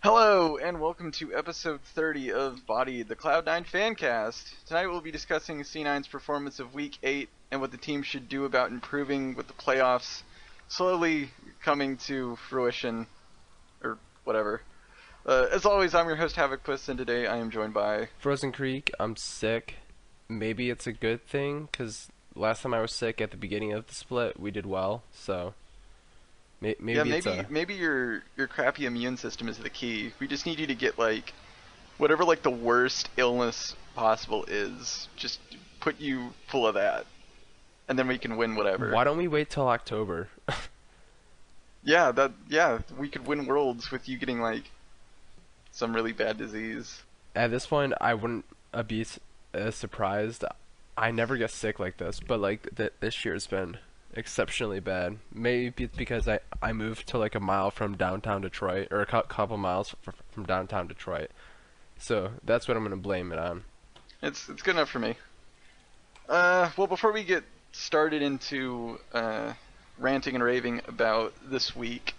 Hello, and welcome to episode 30 of Body, the Cloud9 Fancast. Tonight we'll be discussing C9's performance of Week 8 and what the team should do about improving with the playoffs slowly coming to fruition, or whatever. As always, I'm your host Havokpus, and today I am joined by... Frozencreek, I'm sick. Maybe it's a good thing, because last time I was sick at the beginning of the split, we did well, so maybe Yeah, it's maybe your crappy immune system is the key. We just need you to get, whatever, the worst illness possible is. Just put you full of that. And then we can win whatever. Why don't we wait till October? Yeah, we could win worlds with you getting some really bad disease. At this point, I wouldn't be surprised. I never get sick like this, but this year's been exceptionally bad. Maybe it's because I moved to a mile from downtown Detroit, or a couple miles from downtown Detroit. So that's what I'm gonna blame it on. It's good enough for me. Well, before we get started into ranting and raving about this week,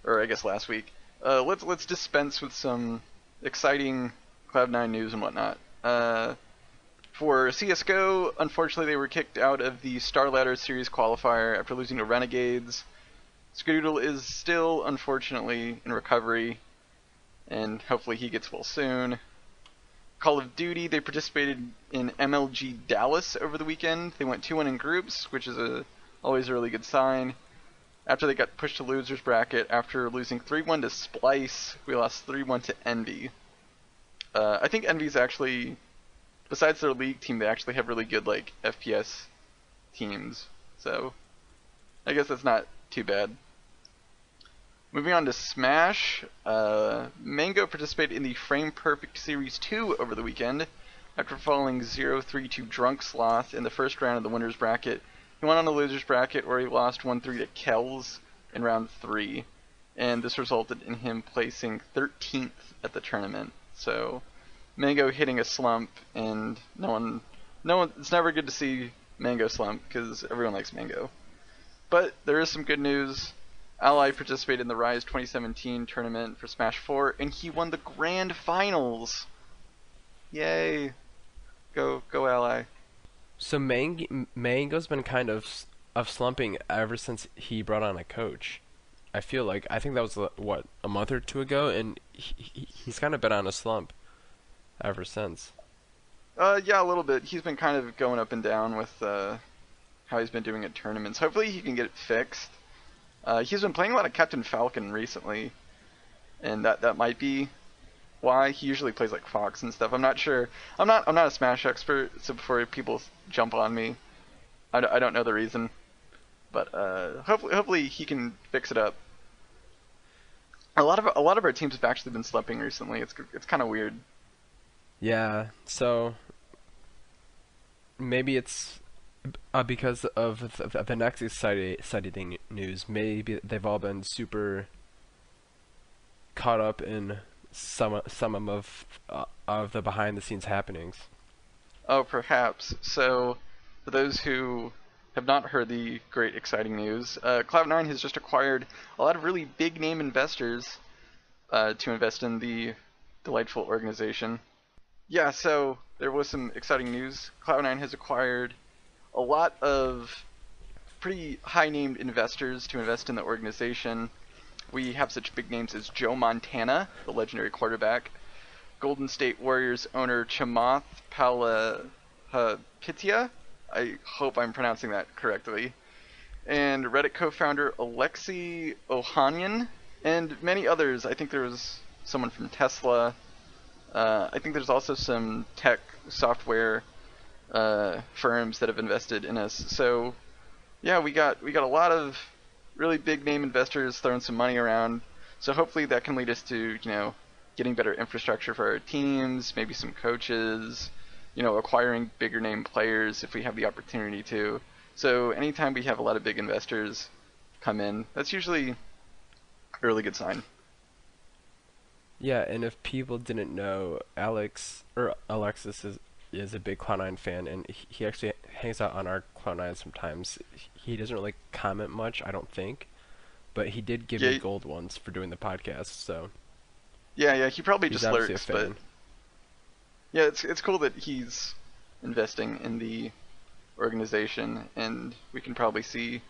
or I guess last week, let's dispense with some exciting Cloud9 news and whatnot. For CSGO, unfortunately they were kicked out of the Star Ladder Series qualifier after losing to Renegades. Skadoodle is still, unfortunately, in recovery, and hopefully he gets well soon. Call of Duty, they participated in MLG Dallas over the weekend. They went 2-1 in groups, which is always a really good sign. After they got pushed to losers bracket, after losing 3-1 to Splice, we lost 3-1 to Envy. I think Envy's actually, besides their league team, they actually have really good FPS teams. So I guess that's not too bad. Moving on to Smash, Mango participated in the Frame Perfect Series 2 over the weekend. After falling 0-3 to Drunk Sloth in the first round of the winners bracket, he went on the losers bracket where he lost 1-3 to Kells in round 3. And this resulted in him placing 13th at the tournament. So Mango hitting a slump, and no one, it's never good to see Mango slump because everyone likes Mango. But there is some good news. Ally participated in the Rise 2017 tournament for Smash 4, and he won the grand finals. Yay! Go Ally. So Mango's been kind of slumping ever since he brought on a coach. I think that was a month or two ago, and he's kind of been on a slump ever since. Yeah, a little bit. He's been kind of going up and down with how he's been doing at tournaments. Hopefully he can get it fixed. He's been playing a lot of Captain Falcon recently, and that might be why. He usually plays Fox and stuff. I'm not sure. I'm not a Smash expert, so before people jump on me, I don't know the reason. But hopefully he can fix it up. A lot of our teams have actually been slumping recently. It's kind of weird. Yeah, so maybe it's because of the next exciting news. Maybe they've all been super caught up in some of the behind the scenes happenings. Oh, perhaps. So, for those who have not heard the great exciting news, Cloud9 has just acquired a lot of really big name investors to invest in the delightful organization. Yeah, so there was some exciting news. Cloud9 has acquired a lot of pretty high-named investors to invest in the organization. We have such big names as Joe Montana, the legendary quarterback, Golden State Warriors owner Chamath Palihapitiya, I hope I'm pronouncing that correctly, and Reddit co-founder Alexei Ohanian, and many others. I think there was someone from Tesla. I think there's also some tech software firms that have invested in us. So yeah, we got a lot of really big name investors throwing some money around. So hopefully that can lead us to, getting better infrastructure for our teams, maybe some coaches, acquiring bigger name players if we have the opportunity to. So anytime we have a lot of big investors come in, that's usually a really good sign. Yeah, and if people didn't know, Alexis is a big Cloud9 fan, and he actually hangs out on our Cloud9 sometimes. He doesn't really comment much, I don't think, but he did give me gold once for doing the podcast. So Yeah, he probably He's just obviously a lurks, but fan. yeah, it's cool that he's investing in the organization, and we can probably see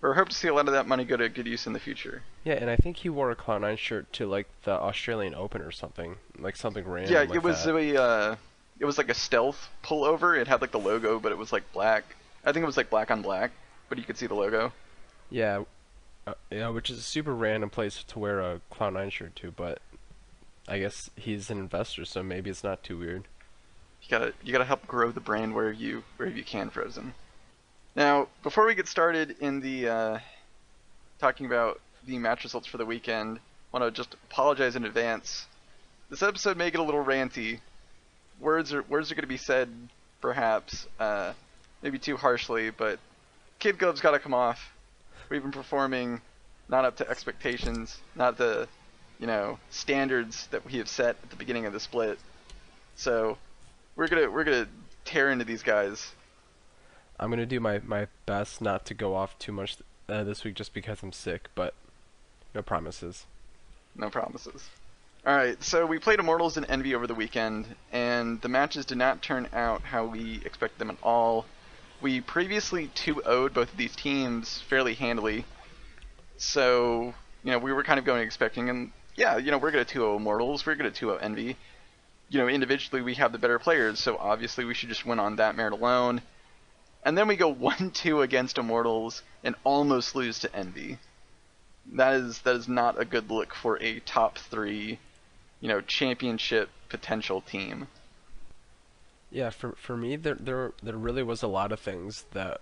or hope to see a lot of that money go to good use in the future. Yeah, and I think he wore a Cloud9 shirt to like the Australian Open or something, like something Yeah, random like that. it was like a stealth pullover. It had like the logo, but it was like black. I think it was like black on black, but you could see the logo. Yeah, yeah, which is a super random place to wear a Cloud9 shirt to, but I guess he's an investor, so maybe it's not too weird. You gotta help grow the brand wherever you can, Frozen. Now, before we get started in the talking about the match results for the weekend, I want to just apologize in advance. This episode may get a little ranty. Words are going to be said, perhaps, maybe too harshly, but Kid Glove's got to come off. We've been performing not up to expectations, not the standards that we have set at the beginning of the split. So we're gonna tear into these guys. I'm gonna do my best not to go off too much this week just because I'm sick, but no promises. No promises. Alright, so we played Immortals and Envy over the weekend, and the matches did not turn out how we expected them at all. We previously 2-0'd both of these teams fairly handily, so, we were kind of going expecting, and yeah, we're going to 2-0 Immortals, we're going to 2-0 Envy. Individually we have the better players, so obviously we should just win on that merit alone. And then we go 1-2 against Immortals and almost lose to Envy. That is not a good look for a top 3, championship potential team. Yeah, for me there really was a lot of things that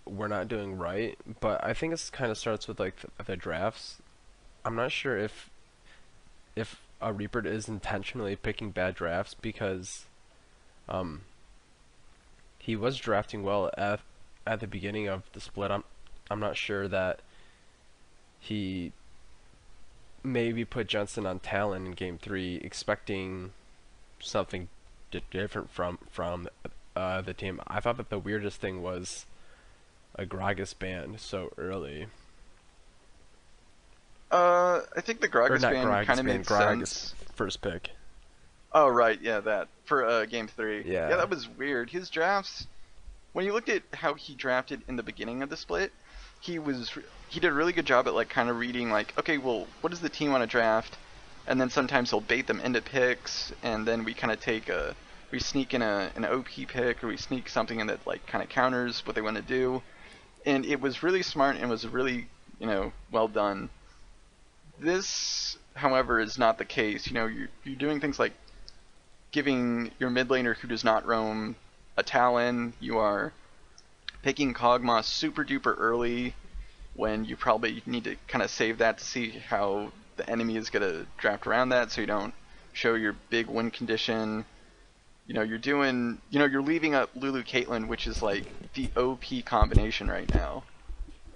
we're not doing right, but I think it kind of starts with like the drafts. I'm not sure if Reaper is intentionally picking bad drafts because he was drafting well at the beginning of the split. I'm not sure that he maybe put Jensen on Talon in game 3 expecting something different from the team. I thought that the weirdest thing was a Gragas banned so early. I think the Or Gragas not ban kind Gragas of banned, made Gragas sense. first pick. Oh, right, yeah, that. For game 3. Yeah. Yeah, that was weird. His drafts, when you looked at how he drafted in the beginning of the split, he did a really good job at like kind of reading like, okay, well, what does the team want to draft? And then sometimes he'll bait them into picks, and then we kind of we sneak in an OP pick, or we sneak something in that like kind of counters what they want to do. And it was really smart and was really, well done. This, however, is not the case. You're doing things like giving your mid laner who does not roam a Talon. You are picking Kog'Maw super duper early when you probably need to kind of save that to see how the enemy is going to draft around that, so you don't show your big win condition. You're leaving up Lulu Caitlyn, which is like the OP combination right now.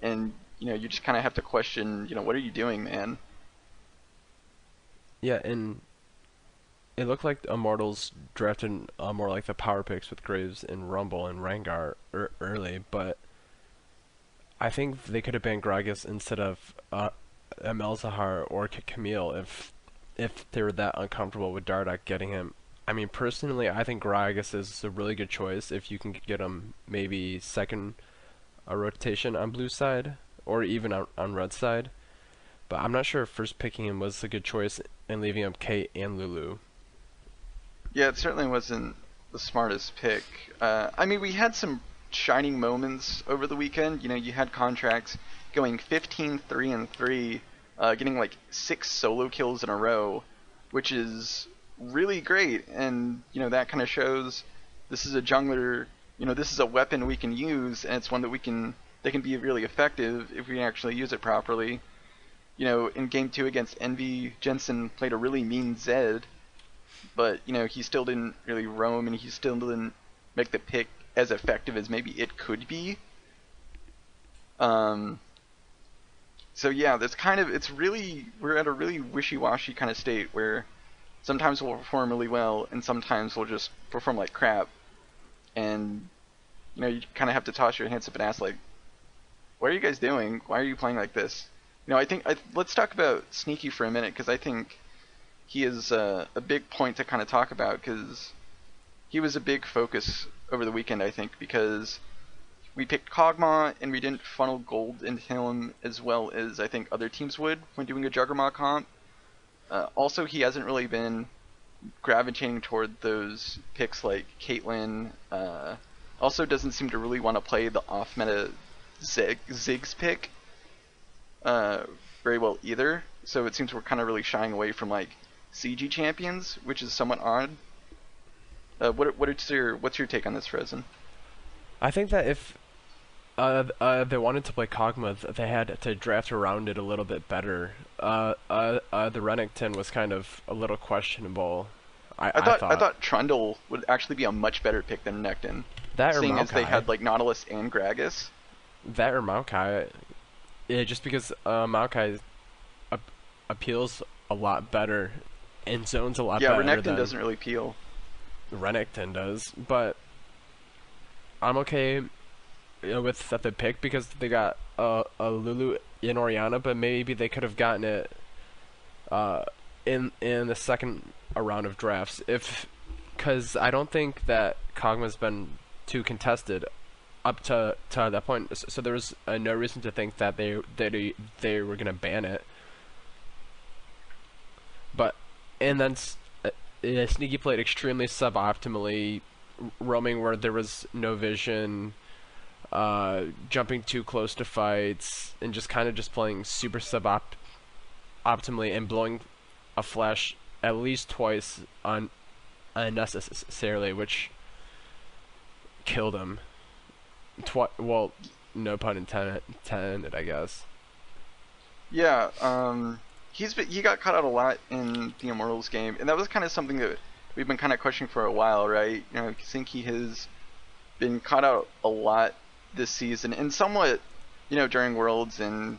And, you just kind of have to question, what are you doing, man? Yeah, and it looked like Immortals drafted more like the power picks with Graves and Rumble and Rengar early, but I think they could have banned Gragas instead of Melzahar or Camille if they were that uncomfortable with Dardak getting him. I mean, personally, I think Gragas is a really good choice if you can get him maybe second rotation on blue side or even on red side. But I'm not sure if first picking him was a good choice and leaving up Kate and Lulu. Yeah, it certainly wasn't the smartest pick. I mean, we had some shining moments over the weekend. You had contracts going 15-3-3, getting like 6 solo kills in a row, which is really great. And that kind of shows this is a jungler. This is a weapon we can use, and it's one that can be really effective if we actually use it properly. In game 2 against Envy, Jensen played a really mean Zed, but he still didn't really roam, and he still didn't make the pick as effective as maybe it could be. So yeah, we're at a really wishy-washy kind of state where sometimes we'll perform really well, and sometimes we'll just perform like crap. And you kind of have to toss your hands up and ask like, what are you guys doing? Why are you playing like this? Let's talk about Sneaky for a minute, because I think he is a big point to kind of talk about because he was a big focus over the weekend, I think, because we picked Kog'Maw and we didn't funnel gold into him as well as I think other teams would when doing a Juggernaut comp. Also, he hasn't really been gravitating toward those picks like Caitlyn. Also doesn't seem to really want to play the off-meta Ziggs pick very well either. So it seems we're kind of really shying away from like CG champions, which is somewhat odd. What's your take on this, Frozen? I think that if they wanted to play Kog'Maw, they had to draft around it a little bit better. The Renekton was kind of a little questionable. I thought Trundle would actually be a much better pick than Renekton. That or seeing Maokai. As they had like Nautilus and Gragas. That or Maokai. Yeah, just because Maokai appeals a lot better and zones a lot better. Yeah, Renekton doesn't really appeal. Renekton does, but I'm okay with the pick because they got a Lulu in Orianna, but maybe they could have gotten it in the second round of drafts, because I don't think that Kog'Maw's been too contested up to that point. So there was no reason to think that they were gonna ban it. But and then Sneaky played extremely suboptimally, roaming where there was no vision, jumping too close to fights, and just kind of just playing super optimally and blowing a flash at least twice unnecessarily, which killed him. Well, no pun intended, I guess. Yeah, he got cut out a lot in the Immortals game, and that was kind of something that we've been kind of questioning for a while, right? You know, I think he has been caught out a lot this season, and somewhat, you know, during Worlds and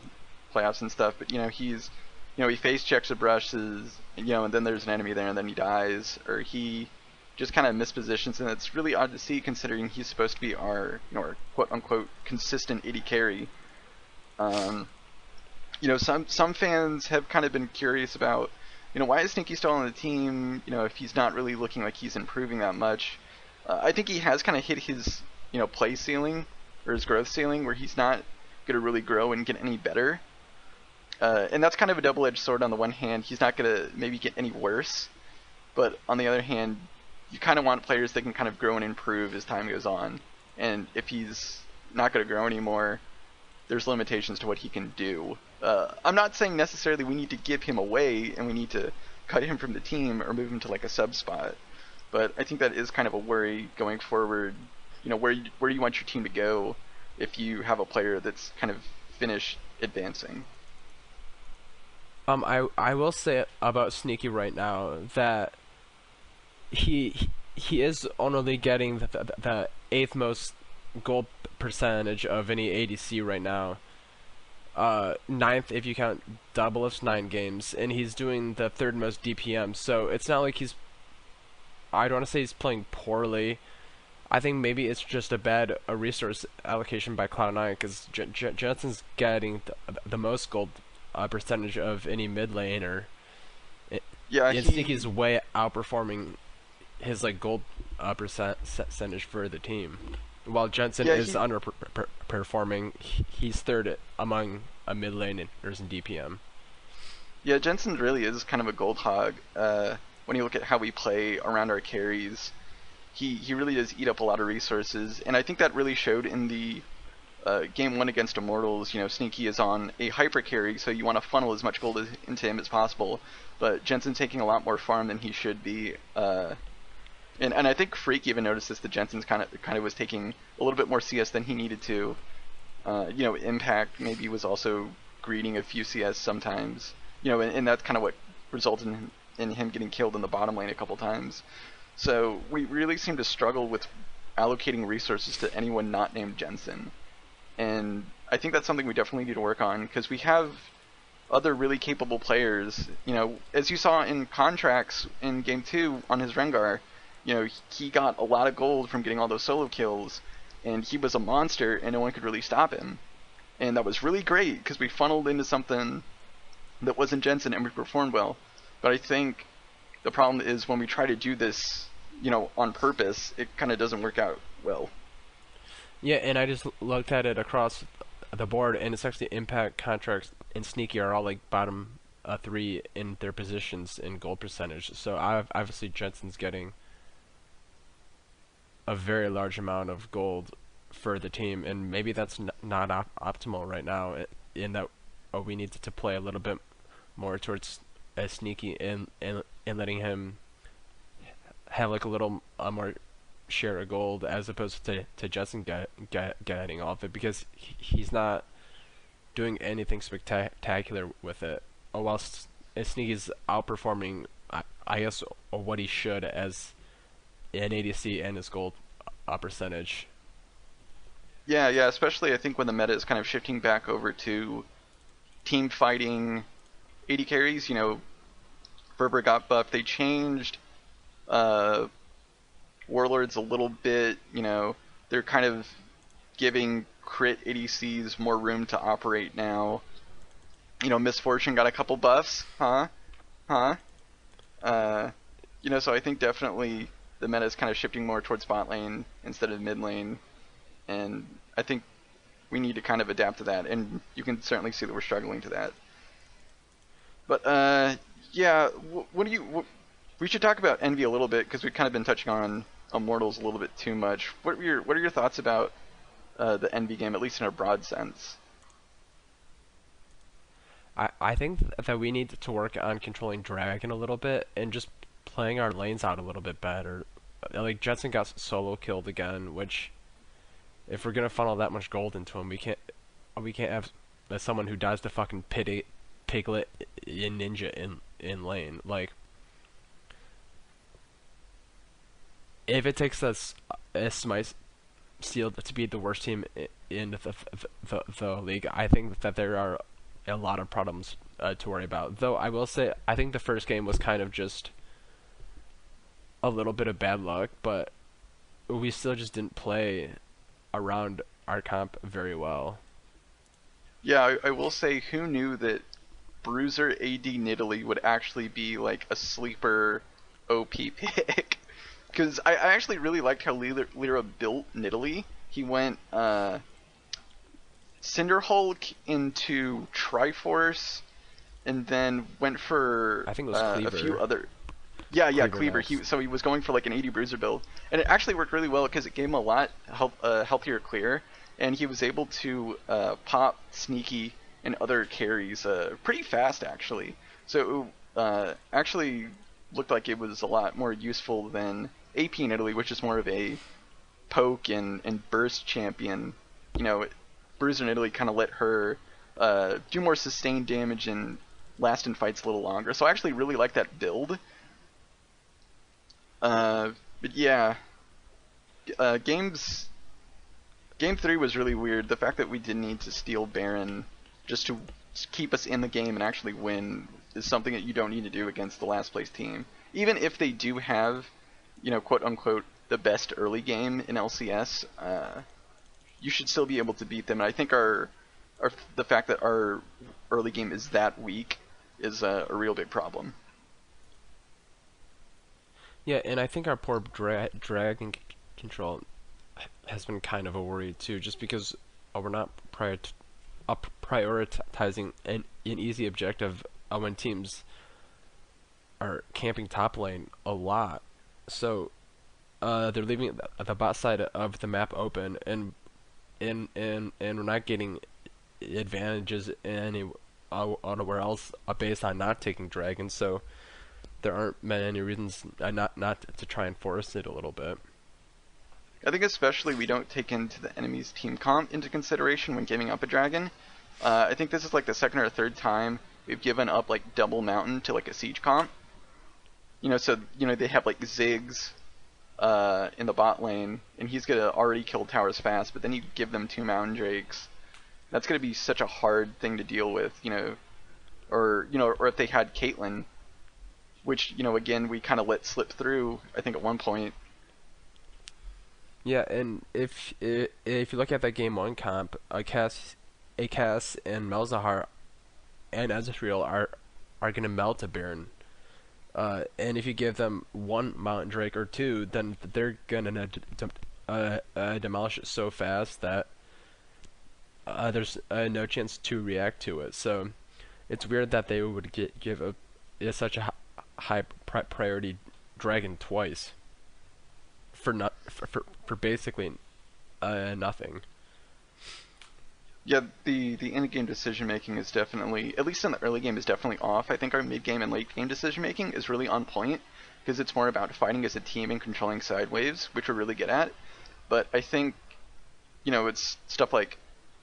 playoffs and stuff. But he face checks or brushes, and then there's an enemy there, and then he dies, or he just kind of mispositions, and it's really odd to see considering he's supposed to be our quote unquote consistent AD carry. Some fans have kind of been curious about, why is Sneaky still on the team? If he's not really looking like he's improving that much. I think he has kind of hit his, play ceiling or his growth ceiling, where he's not going to really grow and get any better. And that's kind of a double-edged sword. On the one hand, he's not going to maybe get any worse, but on the other hand, you kind of want players that can kind of grow and improve as time goes on. And if he's not going to grow anymore, there's limitations to what he can do. I'm not saying necessarily we need to give him away and we need to cut him from the team or move him to like a sub spot, but I think that is kind of a worry going forward. Where do you want your team to go if you have a player that's kind of finished advancing? I will say about Sneaky right now that he is only getting the 8th most gold percentage of any ADC right now. 9th if you count doublets 9 games, and he's doing the 3rd most DPM. So it's not like I don't want to say he's playing poorly. I think maybe it's just a bad resource allocation by Cloud9, because Jensen's getting the most gold percentage of any mid laner. Yeah, Sneaky's way outperforming his gold percentage for the team, while Jensen is underperforming. He's 3rd among mid laners in DPM. Yeah, Jensen really is kind of a gold hog. When you look at how we play around our carries, he really does eat up a lot of resources, and I think that really showed in the game 1 against Immortals. Sneaky is on a hyper carry, so you want to funnel as much gold into him as possible, but Jensen's taking a lot more farm than he should be. And I think Freak even noticed this, that Jensen's kind of was taking a little bit more CS than he needed to. Impact maybe was also greeting a few CS sometimes. And that's kind of what resulted in him getting killed in the bottom lane a couple times. So we really seem to struggle with allocating resources to anyone not named Jensen. And I think that's something we definitely need to work on, because we have other really capable players. As you saw in Contracts in Game 2 on his Rengar, he got a lot of gold from getting all those solo kills, and he was a monster, and no one could really stop him. And that was really great, because we funneled into something that wasn't Jensen, and we performed well. But I think The problem is when we try to do this, on purpose, it kind of doesn't work out well. Yeah, and I just looked at it across the board, and it's actually Impact, Contracts, and Sneaky are all like bottom three in their positions in gold percentage. So obviously Jensen's getting a very large amount of gold for the team, and maybe that's not optimal right now. In that we need to play a little bit more towards Sneaky and letting him have like a little more share of gold as opposed to Jetson getting all of it, because he's not doing anything spectacular with it. Whilst Sneaky's outperforming, I guess, what he should as an ADC and his gold percentage. Yeah, yeah, especially I think when the meta is kind of shifting back over to team fighting AD carries. Berber got buffed. They changed Warlords a little bit. They're kind of giving crit ADCs more room to operate now. Misfortune got a couple buffs, huh? Huh? So I think definitely the meta is kind of shifting more towards bot lane instead of mid lane, and I think we need to kind of adapt to that, and you can certainly see that we're struggling to that. But yeah, we should talk about Envy a little bit, because we've kind of been touching on Immortals a little bit too much. What are your thoughts about the Envy game, at least in a broad sense? I think that we need to work on controlling Dragon a little bit and just playing our lanes out a little bit better. Like Jetson got solo killed again, which if we're gonna funnel that much gold into him, we can't have someone who dies to fucking Piglet in Ninja in lane. Like, if it takes us a Smite Sealed to be the worst team in the league, I think that there are a lot of problems to worry about. Though I will say, I think the first game was kind of just a little bit of bad luck, but we still just didn't play around our comp very well. Yeah, I will say, who knew that Bruiser AD Nidalee would actually be like a sleeper OP pick? Because I actually really liked how Lyra built Nidalee. He went Cinderhulk into Triforce, and then went for I think it was Cleaver. a few other. Yeah, Cleaver. Next. So he was going for like an 80 Bruiser build, and it actually worked really well because it gave him a lot healthier clear, and he was able to pop Sneaky and other carries pretty fast actually. So actually looked like it was a lot more useful than AP in Italy, which is more of a poke and burst champion. Bruiser in Italy kind of let her do more sustained damage and last in fights a little longer. So I actually really like that build. But yeah, Game 3 was really weird. The fact that we didn't need to steal Baron just to keep us in the game and actually win is something that you don't need to do against the last place team. Even if they do have, quote unquote, the best early game in LCS, you should still be able to beat them. And I think the fact that our early game is that weak is a real big problem. Yeah, and I think our poor dragon control has been kind of a worry too, just because we're not prioritizing an easy objective when teams are camping top lane a lot. So they're leaving the bot side of the map open, and we're not getting advantages anywhere else based on not taking dragons. So there aren't many reasons not to try and force it a little bit. I think especially we don't take into the enemy's team comp into consideration when giving up a dragon. I think this is like the second or third time we've given up like double mountain to like a siege comp. So they have like Ziggs in the bot lane, and he's gonna already kill towers fast, but then you give them 2 mountain drakes. That's gonna be such a hard thing to deal with, or if they had Caitlyn, which again we kind of let slip through. I think at one point. Yeah, and if you look at that game 1 comp, Cass and Malzahar and Ezreal are gonna melt a Baron. And if you give them one Mountain Drake or two, then they're gonna demolish it so fast that there's no chance to react to it. So it's weird that they would give such a high priority dragon twice for not for basically nothing. Yeah, the end game decision making is definitely, at least in the early game, is definitely off. I think our mid game and late game decision making is really on point because it's more about fighting as a team and controlling side waves, which we're really good at. But I think, it's stuff like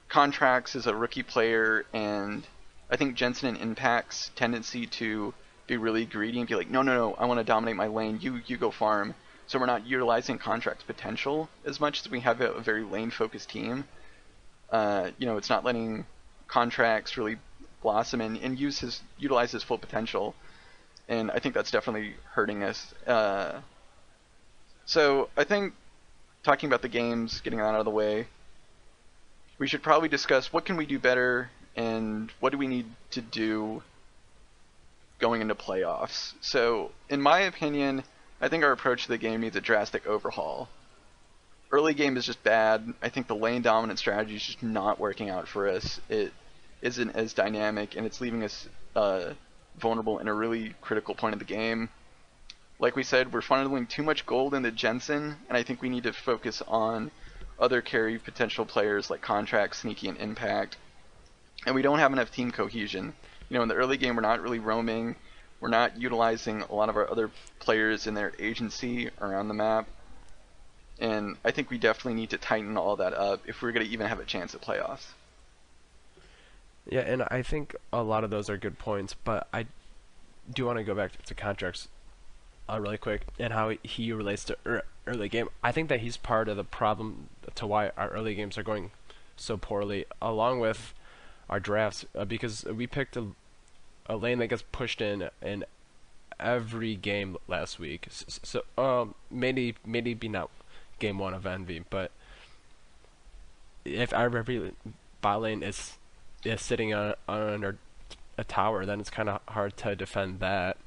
Contracts is a rookie player, and I think Jensen and Impact's tendency to be really greedy and be like, no, no, no, I want to dominate my lane, you go farm. So we're not utilizing Contract's potential as much as we have a very lane-focused team. It's not letting Contracts really blossom and utilize his full potential, and I think that's definitely hurting us. So I think talking about the games, getting that out of the way, we should probably discuss what can we do better and what do we need to do going into playoffs. So in my opinion, I think our approach to the game needs a drastic overhaul. Early game is just bad. I think the lane dominant strategy is just not working out for us. It isn't as dynamic, and it's leaving us vulnerable in a really critical point of the game. Like we said, we're funneling too much gold into Jensen, and I think we need to focus on other carry potential players like Contract, Sneaky, and Impact. And we don't have enough team cohesion. In the early game, we're not really roaming. We're not utilizing a lot of our other players in their agency around the map. And I think we definitely need to tighten all that up if we're going to even have a chance at playoffs. Yeah, and I think a lot of those are good points, but I do want to go back to Contracts really quick and how he relates to early game. I think that he's part of the problem to why our early games are going so poorly, along with our drafts, because we picked a lane that gets pushed in every game last week. So maybe not game one of Envy, but if our every bot lane is sitting under a tower, then it's kind of hard to defend that.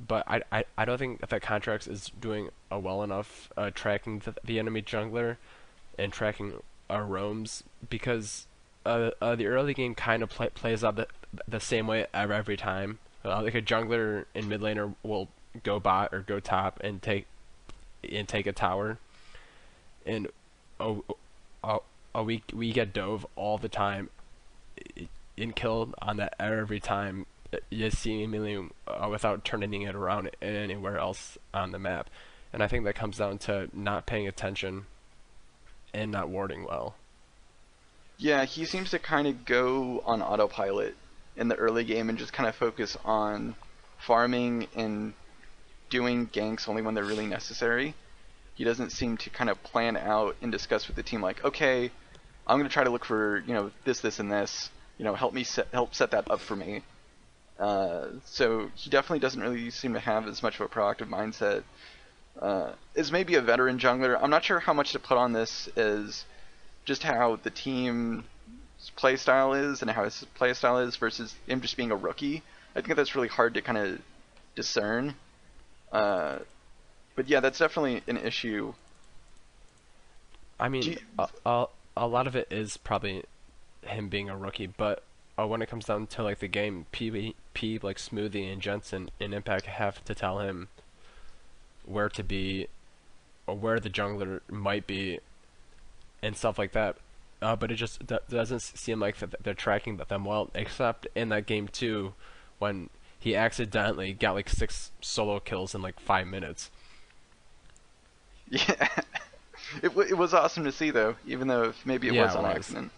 But I don't think that Contracts is doing well enough tracking the enemy jungler and tracking our roams, because the early game kind of plays out the same way every time. Like a jungler and mid laner will go bot or go top and take a tower, and we get dove all the time and killed on that every time, seemingly without turning it around anywhere else on the map. And I think that comes down to not paying attention and not warding well. Yeah, he seems to kind of go on autopilot in the early game and just kind of focus on farming and doing ganks only when they're really necessary. He doesn't seem to kind of plan out and discuss with the team like, okay, I'm going to try to look for, this, and this. Help set that up for me. So he definitely doesn't really seem to have as much of a proactive mindset. Is maybe a veteran jungler. I'm not sure how much to put on this as just how the team's playstyle is and how his playstyle is versus him just being a rookie. I think that's really hard to kind of discern. But yeah, that's definitely an issue. I mean, a lot of it is probably him being a rookie, but when it comes down to like the game, P like Smoothie and Jensen and Impact have to tell him where to be or where the jungler might be and stuff like that. But it just doesn't seem like they're tracking them well, except in that game 2 when he accidentally got like 6 solo kills in like 5 minutes. Yeah, it was awesome to see though, even though maybe it was on accident.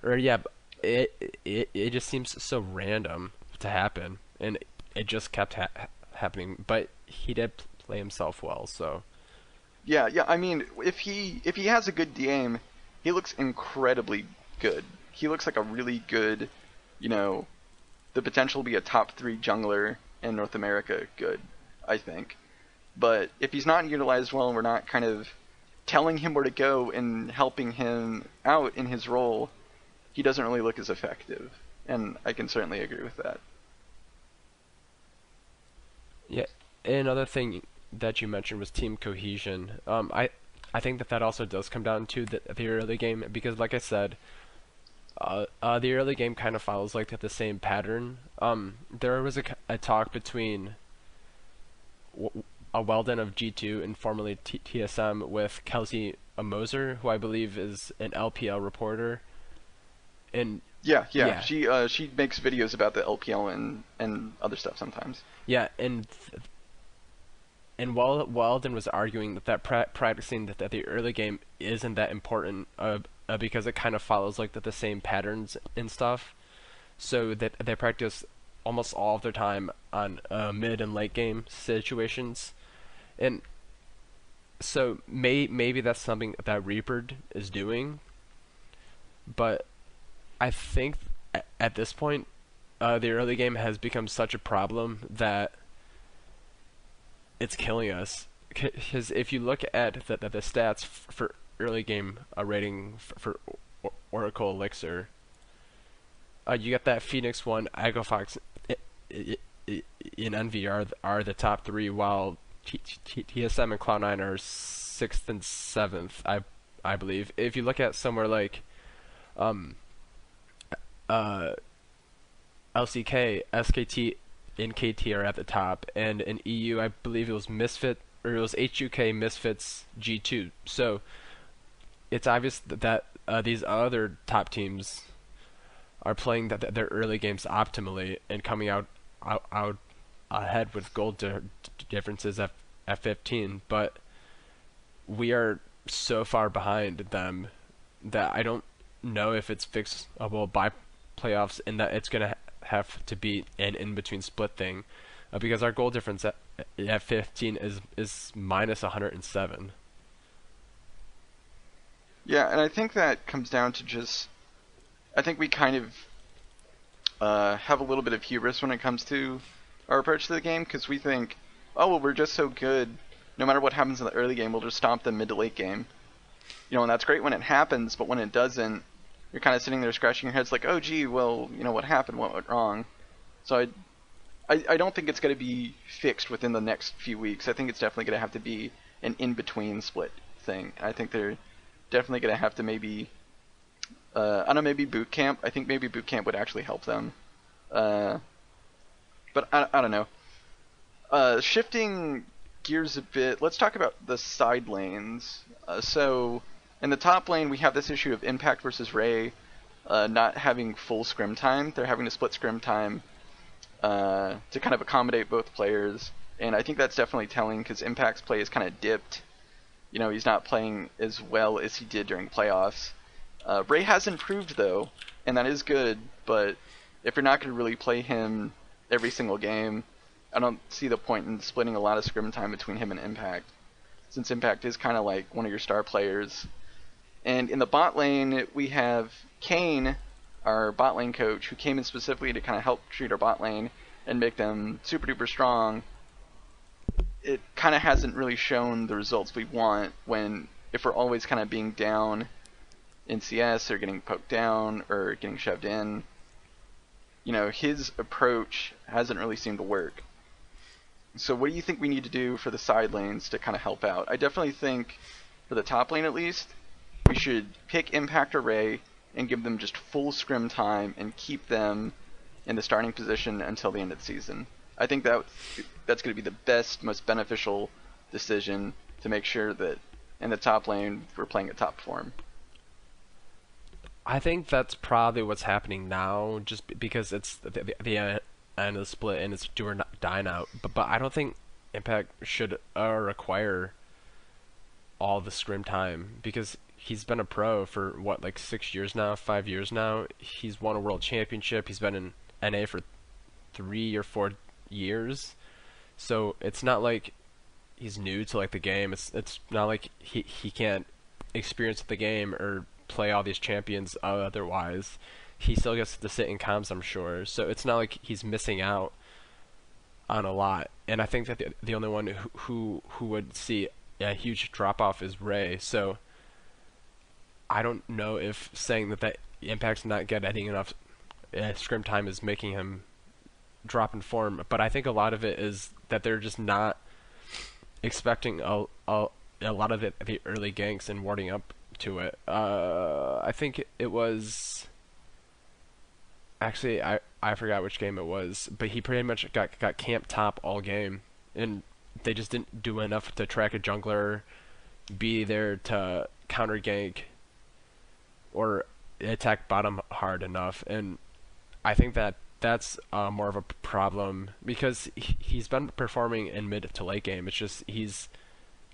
Or yeah, it just seems so random to happen, and it just kept happening. But he did play himself well, so. Yeah. I mean, if he has a good game, he looks incredibly good. He looks like a really good, the potential to be a top 3 jungler in North America. Good, I think. But if he's not utilized well and we're not kind of telling him where to go and helping him out in his role, he doesn't really look as effective. And I can certainly agree with that. Yeah, another thing that you mentioned was team cohesion. I think that that also does come down to the early game because, like I said, the early game kind of follows like the same pattern. There was a talk between a Weldon of G2 and formerly TSM with Kelsey Moser, who I believe is an LPL reporter, and Yeah. yeah, She makes videos about the LPL and other stuff sometimes. yeah, and while Weldon was arguing that practicing that the early game isn't that important, because it kind of follows like the same patterns and stuff, so that they practice almost all of their time on mid and late game situations, and so maybe that's something that Reaper is doing, but I think at this point, the early game has become such a problem that it's killing us. Because if you look at the stats for early game rating for Oracle Elixir, you get that Phoenix 1, Fox in Envy are the top three, while TSM and Cloud9 are sixth and seventh, I believe. If you look at somewhere like um, uh, LCK, SKT, and KT are at the top, and in EU, I believe it was Misfit or it was HUK, Misfits, G2. So it's obvious that these other top teams are playing their early games optimally and coming out ahead with goal differences at 15, but we are so far behind them that I don't know if it's fixable by playoffs, and that it's gonna have to be an in-between split thing, because our goal difference at 15 is minus 107. Yeah, and I think that comes down to just I think we kind of have a little bit of hubris when it comes to our approach to the game because we think, oh well, we're just so good. No matter what happens in the early game, we'll just stomp them mid to late game. And that's great when it happens, but when it doesn't, you're kind of sitting there scratching your heads like, oh gee, well, what happened? What went wrong? So I don't think it's going to be fixed within the next few weeks. I think it's definitely going to have to be an in-between split thing. I think they're definitely going to have to maybe, I don't know, maybe boot camp. I think maybe boot camp would actually help them. But I don't know. Shifting gears a bit, let's talk about the side lanes. So in the top lane, we have this issue of Impact versus Ray not having full scrim time. They're having to split scrim time to kind of accommodate both players. And I think that's definitely telling because Impact's play is kind of dipped. He's not playing as well as he did during playoffs. Ray has improved though, and that is good, but if you're not going to really play him every single game, I don't see the point in splitting a lot of scrim time between him and Impact, since Impact is kind of like one of your star players. And in the bot lane, we have Kane, our bot lane coach, who came in specifically to kind of help treat our bot lane and make them super duper strong. It kind of hasn't really shown the results we want if we're always kind of being down in CS or getting poked down or getting shoved in. His approach hasn't really seemed to work. So what do you think we need to do for the side lanes to kind of help out? I definitely think, for the top lane at least, we should pick Impact or Ray and give them just full scrim time and keep them in the starting position until the end of the season. I think that's going to be the best, most beneficial decision to make sure that in the top lane we're playing at top form. I think that's probably what's happening now, just because it's the end of the split and it's do or die now. But I don't think Impact should require all the scrim time, because he's been a pro for what, like 6 years now, 5 years now. He's won a world championship. He's been in NA for 3 or 4 years. So it's not like he's new to like the game. It's not like he can't experience the game or play all these champions otherwise. He still gets to sit in comms, I'm sure. So it's not like he's missing out on a lot. And I think that the only one who would see a huge drop off is Ray. So I don't know if saying that Impact's not getting enough scrim time is making him drop in form, but I think a lot of it is that they're just not expecting a lot of the early ganks and warding up to it. I think it was actually I forgot which game it was, but he pretty much got camped top all game, and they just didn't do enough to track a jungler, be there to counter gank, or attack bottom hard enough. And I think that that's more of a problem because he's been performing in mid to late game. It's just he's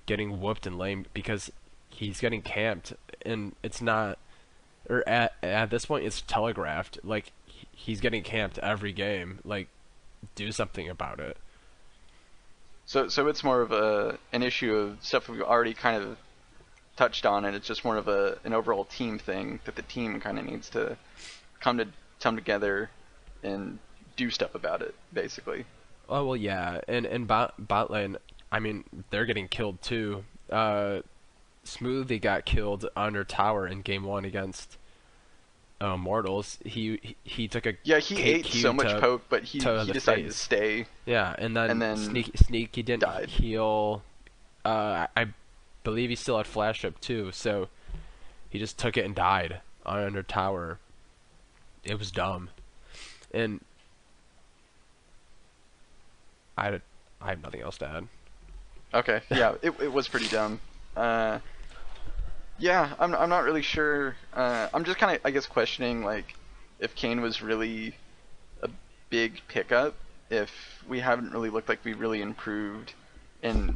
getting whooped in lane because he's getting camped, and it's not, or at this point it's telegraphed. Like he's getting camped every game. Like, do something about it. So it's more of an issue of stuff we've already kind of touched on, and it's just more of an overall team thing that the team kind of needs to come together and do stuff about it, basically. Oh well, yeah, and bot lane, I mean, they're getting killed too. Smoothie got killed under tower in game one against Mortals. He took a he ate so much poke, but he decided to stay. Yeah, and then Sneak he didn't died. heal. I believe he still had flash up too, so he just took it and died under tower. It was dumb, and I have nothing else to add. Okay, yeah, it was pretty dumb. Yeah, I'm not really sure. I'm just kind of, I guess, questioning like if Kayn was really a big pickup, if we haven't really looked like we really improved,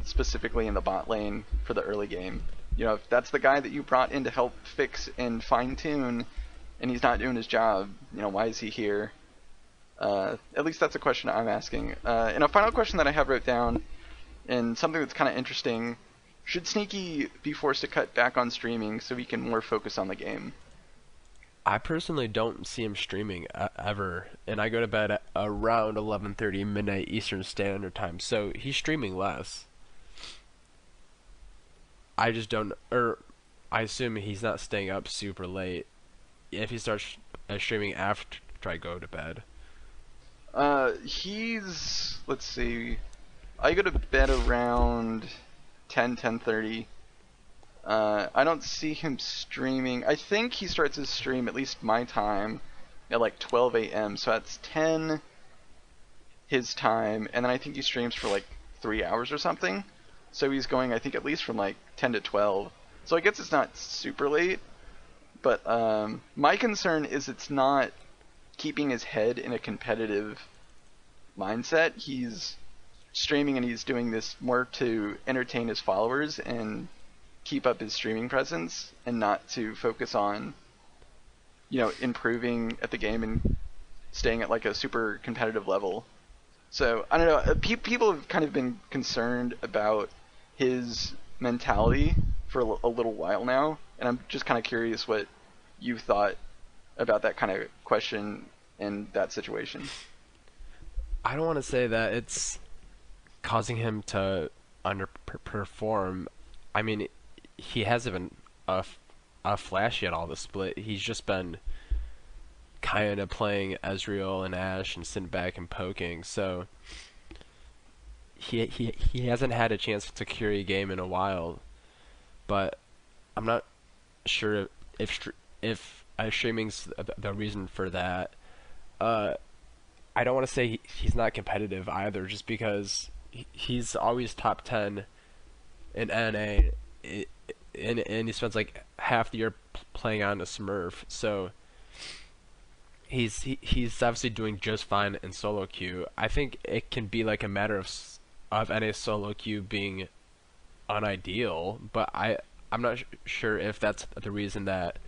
specifically in the bot lane for the early game. You know, if that's the guy that you brought in to help fix and fine tune, and he's not doing his job, you know, why is he here? At least that's a question I'm asking. And a final question that I have wrote down, and something that's kind of interesting. Should Sneaky be forced to cut back on streaming so he can more focus on the game? I personally don't see him streaming ever, and I go to bed at around 11:30 midnight Eastern Standard Time, so he's streaming less. I just don't, or I assume he's not staying up super late if he starts streaming after I go to bed. Let's see, I go to bed around 10:30. I don't see him streaming. I think he starts his stream, at least my time, at like 12 a.m. So that's 10 his time, and then I think he streams for like 3 hours or something. So he's going, I think, at least from like 10 to 12. So I guess it's not super late, but my concern is it's not keeping his head in a competitive mindset. He's streaming and he's doing this more to entertain his followers and keep up his streaming presence, and not to focus on, you know, improving at the game and staying at like a super competitive level. So I don't know. People have kind of been concerned about his mentality for a little while now, and I'm just kind of curious what you thought about that kind of question and that situation. I don't want to say that it's causing him to underperform. I mean, he hasn't been a flashy at all this split. He's just been kind of playing Ezreal and Ashe and sitting back and poking. So he hasn't had a chance to carry a game in a while. But I'm not sure if streaming's the reason for that. I don't want to say he's not competitive either, just because he's always top 10 in NA, and he spends like half the year playing on a Smurf, so he's obviously doing just fine in solo queue. I think it can be like a matter of NA solo queue being unideal, but I'm not sure if that's the reason that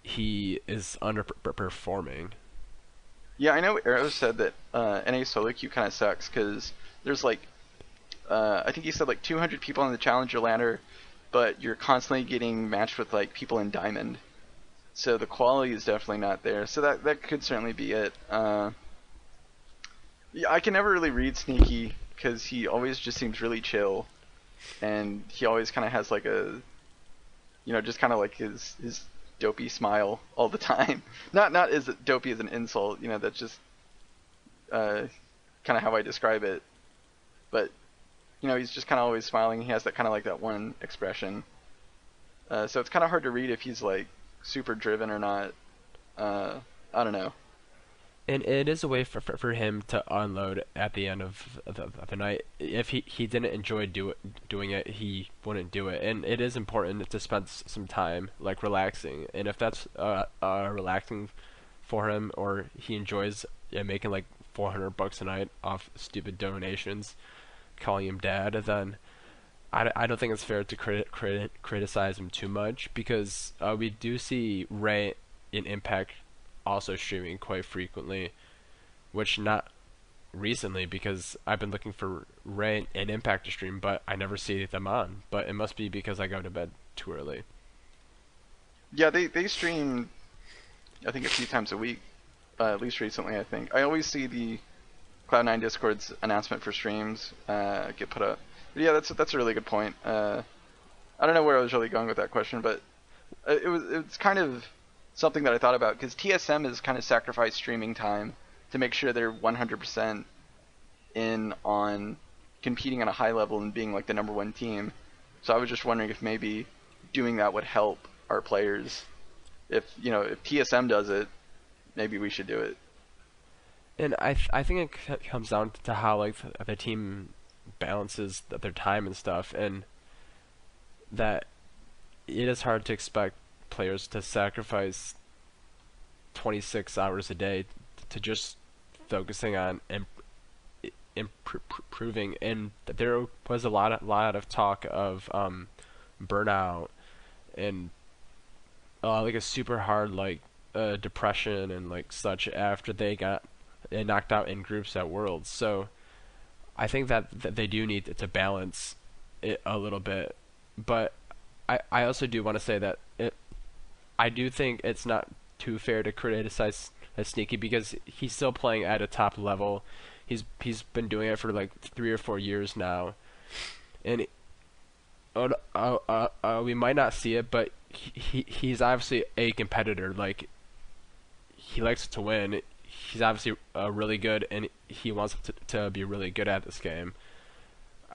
he is underperforming. Yeah, I know Arrow said that NA solo queue kind of sucks because there's like, I think he said like 200 people on the Challenger ladder, but you're constantly getting matched with like people in Diamond. So the quality is definitely not there. So that could certainly be it. Yeah, I can never really read Sneaky because he always just seems really chill, and he always kind of has like a, you know, just kind of like his dopey smile all the time. Not as dopey as an insult, you know. That's just kind of how I describe it. But he's just kind of always smiling. He has that kind of like that one expression. So it's kind of hard to read if he's like super driven or not. I don't know. And it is a way for him to unload at the end of the night. If he didn't enjoy doing it, he wouldn't do it. And it is important to spend some time like relaxing. And if that's relaxing for him, or he enjoys making like $400 a night off stupid donations, calling him dad, then I don't think it's fair to criticize him too much, because we do see Ray in Impact also streaming quite frequently, which not recently, because I've been looking for Ray and Impact to stream, but I never see them on. But it must be because I go to bed too early. Yeah, they stream, I think, a few times a week, at least recently, I think. I always see the Cloud9 Discord's announcement for streams get put up. But yeah, that's a really good point. I don't know where I was really going with that question, but it's kind of something that I thought about, because TSM has kind of sacrificed streaming time to make sure they're 100% in on competing on a high level and being like the #1 team. So I was just wondering if maybe doing that would help our players. If TSM does it, maybe we should do it. And I think it comes down to how like the team balances their time and stuff, and that it is hard to expect players to sacrifice 26 hours a day to just focusing on improving. And there was a lot of talk of burnout and like a super hard like depression and like such after they got knocked out in groups at Worlds. So I think that they do need to balance it a little bit, but I also do want to say that I do think it's not too fair to criticize Sneaky, because he's still playing at a top level. He's been doing it for like 3 or 4 years now, and we might not see it, but he's obviously a competitor. Like, he likes to win. He's obviously really good, and he wants to be really good at this game.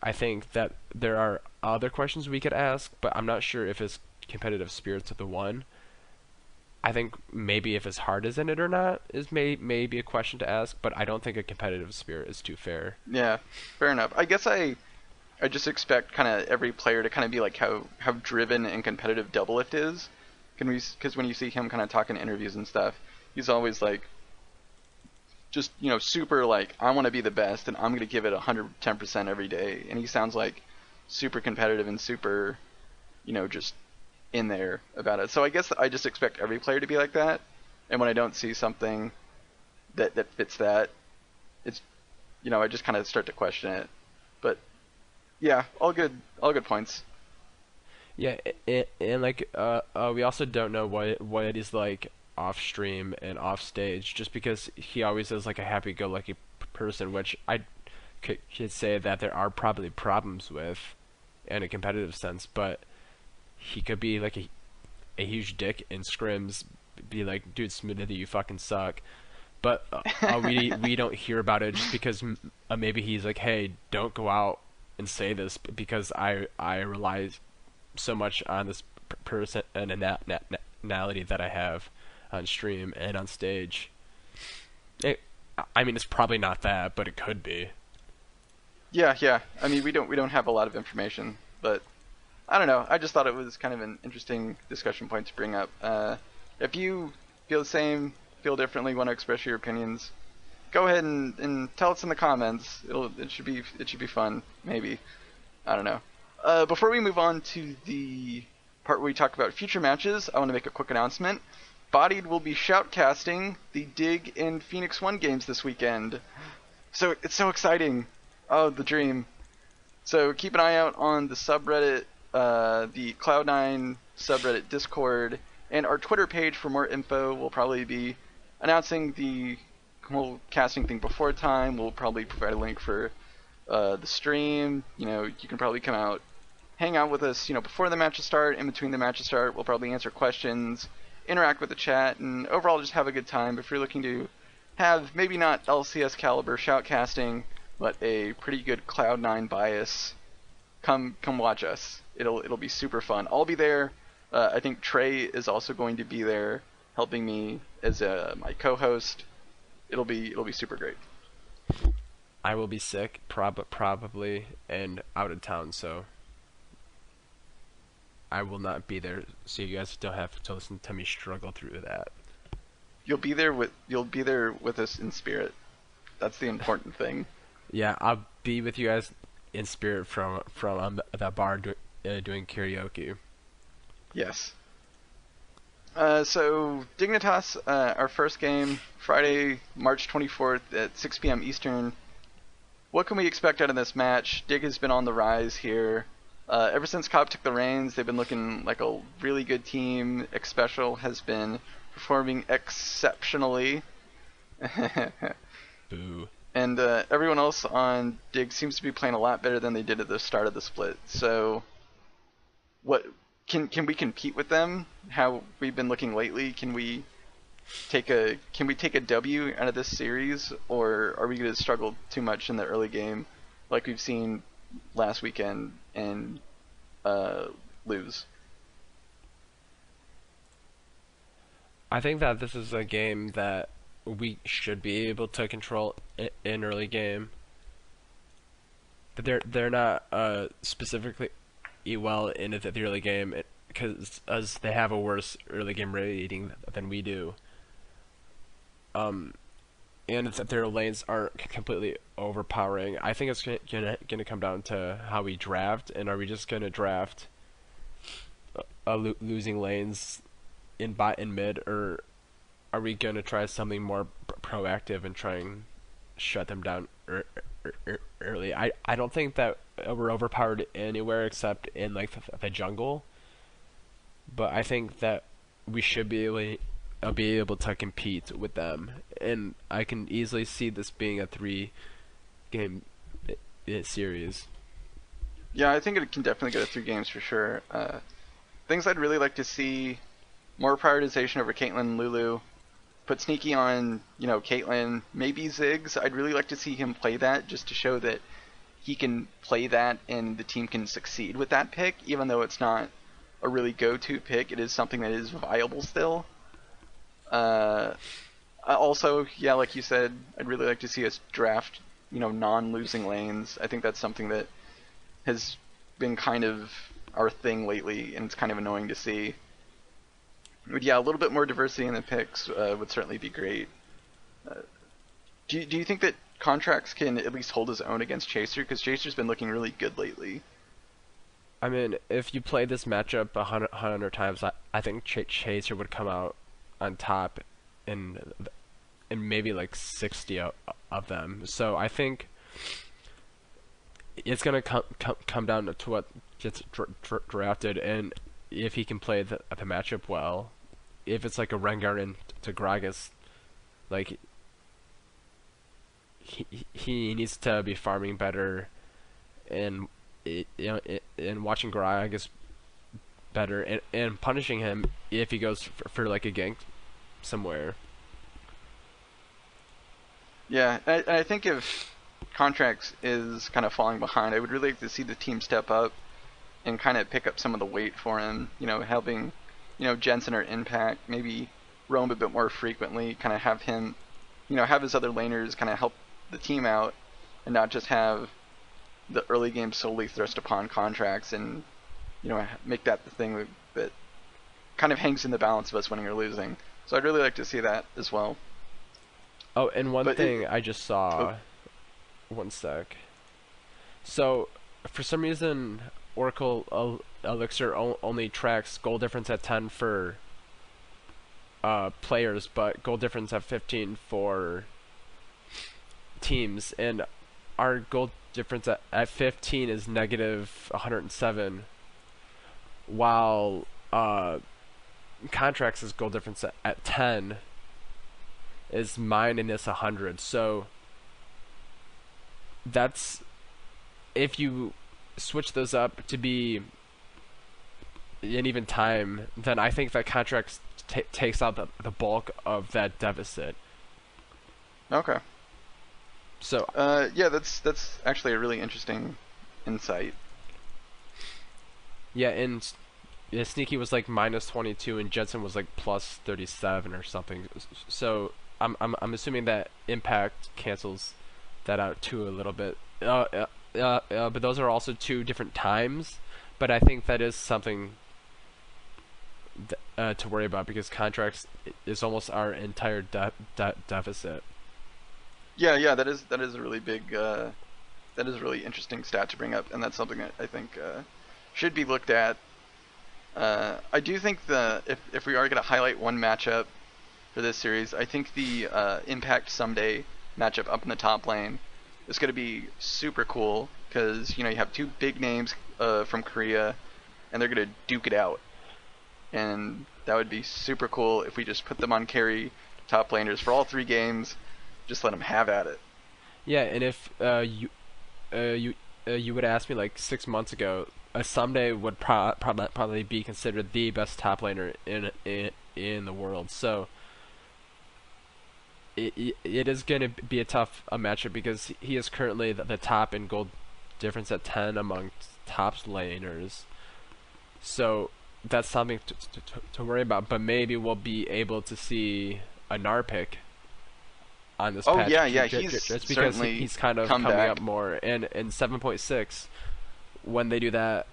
I think that there are other questions we could ask, but I'm not sure if his competitive spirit's the one. I think maybe if his heart is in it or not is maybe a question to ask, but I don't think a competitive spirit is too fair. Yeah, fair enough. I guess I just expect kind of every player to kind of be like how driven and competitive Doublelift is. Because when you see him kind of talk in interviews and stuff, he's always like, just super like, I want to be the best and I'm gonna give it 110% every day. And he sounds like super competitive and super, just in there about it. So I guess I just expect every player to be like that. And when I don't see something that fits that, it's I just kind of start to question it. But yeah, all good points. Yeah, and like we also don't know what it is like off stream and off stage, just because he always is like a happy-go-lucky person, which I could say that there are probably problems with in a competitive sense, but he could be like a huge dick in scrims, be like, dude, Smithy, you fucking suck. But we don't hear about it just because maybe he's like, hey, don't go out and say this because I rely so much on this personality that I have on stream and on stage. I mean, it's probably not that, but it could be. Yeah. I mean, we don't have a lot of information, but I don't know. I just thought it was kind of an interesting discussion point to bring up. If you feel the same, feel differently, want to express your opinions, go ahead and tell us in the comments. It should be fun, maybe. I don't know. Before we move on to the part where we talk about future matches, I want to make a quick announcement. Bodied will be shoutcasting the Dig and Phoenix 1 games this weekend. So it's so exciting. Oh, the dream. So keep an eye out on the subreddit, the Cloud9 subreddit Discord, and our Twitter page for more info. We'll probably be announcing the whole casting thing before time. We'll probably provide a link for the stream. You can probably come out, hang out with us, before the matches start, in between the matches start. We'll probably answer questions, interact with the chat, and overall just have a good time. If you're looking to have maybe not LCS caliber shoutcasting, but a pretty good Cloud9 bias, come watch us. It'll be super fun. I'll be there. I think Trey is also going to be there, helping me as my co-host. It'll be super great. I will be sick, probably, and out of town, so I will not be there. So you guys don't have to listen to me struggle through that. You'll be there with us in spirit. That's the important thing. Yeah, I'll be with you guys in spirit from that bar doing karaoke. Yes. So Dignitas, our first game, Friday, March 24th at 6 p.m. Eastern. What can we expect out of this match? Dig has been on the rise here. Ever since Cobb took the reins, they've been looking like a really good team. X Special has been performing exceptionally. Boo. And everyone else on Dig seems to be playing a lot better than they did at the start of the split. So, what can we compete with them? How we've been looking lately? Can we take a W out of this series, or are we going to struggle too much in the early game, like we've seen last weekend, and lose? I think that this is a game that we should be able to control in early game. But they're not specifically well in the early game because as they have a worse early game rating than we do. And that their lanes aren't completely overpowering. I think it's gonna come down to how we draft, and are we just gonna draft losing lanes in bot and mid, or are we gonna try something more proactive and try and shut them down early? I don't think that we're overpowered anywhere except in like the jungle, but I think that we should be able to compete with them, and I can easily see this being a 3-game series. Yeah, I think it can definitely go to 3 games for sure. Things I'd really like to see: more prioritization over Caitlyn and Lulu. Put Sneaky on, Caitlyn, maybe Ziggs. I'd really like to see him play that, just to show that he can play that and the team can succeed with that pick, even though it's not a really go-to pick. It is something that is viable still. Also, yeah, like you said, I'd really like to see us draft, non-losing lanes. I think that's something that has been kind of our thing lately, and it's kind of annoying to see. But yeah, a little bit more diversity in the picks would certainly be great. Do you think that Contracts can at least hold his own against Chaser? Because Chaser's been looking really good lately. I mean, if you play this matchup 100 times, I think Chaser would come out on top in maybe like 60 of them. So I think it's gonna come down to what gets drafted, and if he can play the matchup well. If it's like a Rengar into Gragas, like he needs to be farming better, and and watching Gragas better, and punishing him if he goes for like a gank somewhere. Yeah, I think if Contracts is kind of falling behind, I would really like to see the team step up and kind of pick up some of the weight for him. Helping, Jensen or Impact maybe roam a bit more frequently. Kind of have him, have his other laners kind of help the team out, and not just have the early game solely thrust upon Contracts, and make that the thing that kind of hangs in the balance of us winning or losing. So I'd really like to see that as well. Oh, and one thing I just saw. One sec. So, for some reason, Oracle Elixir only tracks goal difference at 10 for players, but goal difference at 15 for teams, and our goal difference at 15 is negative 107, while Contracts' goal difference at 10 is minus 100. So that's, if you switch those up to be an even time, then I think that Contracts takes out the bulk of that deficit. Okay. So Yeah, that's actually a really interesting insight. yeah, and yeah, Sneaky was like -22 and Jetson was like +37 or something. So I'm assuming that Impact cancels that out too a little bit. But those are also two different times. But I think that is something to worry about because contracts is almost our entire deficit. Yeah, that is a really big that is a really interesting stat to bring up, and that's something that I think should be looked at. I do think if we are going to highlight one matchup for this series, I think the Impact Someday matchup up in the top lane is going to be super cool because you have two big names from Korea, and they're going to duke it out, and that would be super cool if we just put them on carry top laners for all 3 games, just let them have at it. Yeah, and if you would ask me like 6 months ago, someday would probably be considered the best top laner in the world. So it is going to be a tough matchup because he is currently the top in gold difference at 10 among top laners. So that's something to worry about. But maybe we'll be able to see a Nar pick on this Oh patch yeah, just he's because certainly he's kind of come coming back. up more. And in 7.6, when they do that,